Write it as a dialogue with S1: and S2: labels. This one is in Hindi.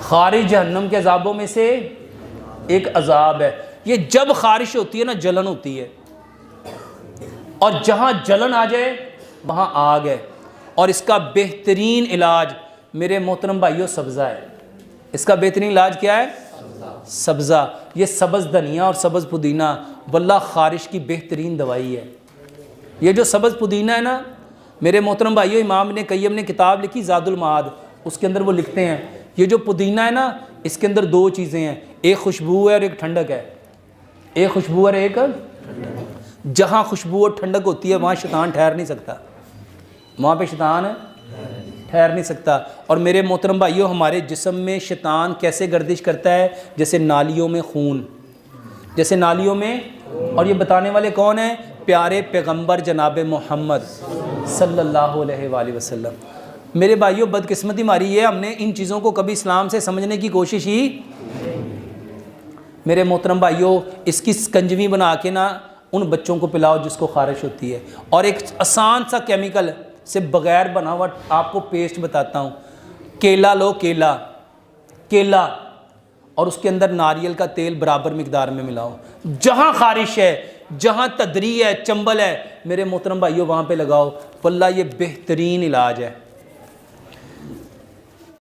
S1: खारिश जहन्नम के अजाबों में से एक अजाब है। ये जब खारिश होती है ना, जलन होती है, और जहाँ जलन आ जाए वहाँ आग है। और इसका बेहतरीन इलाज मेरे मोहतरम भाइयों सब्ज़ा है। इसका बेहतरीन इलाज क्या है? सब्ज़ा। ये सब्ज़ धनिया और सब्ज़ पुदीना वल्लाह खारिश की बेहतरीन दवाई है। ये जो सब्ज़ पुदीना है ना मेरे मोहतरम भाइयों, इमाम इब्न क़य्यिम ने किताब लिखी ज़ादुल माद, उसके अंदर वो लिखते हैं ये जो पुदीना है ना, इसके अंदर दो चीज़ें हैं, एक खुशबू है और एक ठंडक है। एक खुशबू और एक, जहाँ खुशबू और ठंडक होती है वहाँ शैतान ठहर नहीं सकता, वहाँ पे शैतान ठहर नहीं सकता। और मेरे मोहतरम भाइयों, हमारे जिस्म में शैतान कैसे गर्दिश करता है? जैसे नालियों में खून, जैसे नालियों में। और ये बताने वाले कौन है? प्यारे पैगंबर जनाब मोहम्मद सल्लल्लाहु अलैहि वसल्लम। मेरे भाइयों, बदकिस्मती हमारी है, हमने इन चीज़ों को कभी इस्लाम से समझने की कोशिश ही। मेरे मोहतरम भाइयों, इसकी स्कंजवी बना के ना उन बच्चों को पिलाओ जिसको खारिश होती है। और एक आसान सा केमिकल से बग़ैर बना हुआ आपको पेस्ट बताता हूँ। केला लो, केला और उसके अंदर नारियल का तेल बराबर मिकदार में मिलाओ। जहाँ खारिश है, जहाँ तदरी है, चंबल है, मेरे मोहतरम भाइयों वहाँ पे लगाओ। वल्लाह ये बेहतरीन इलाज है।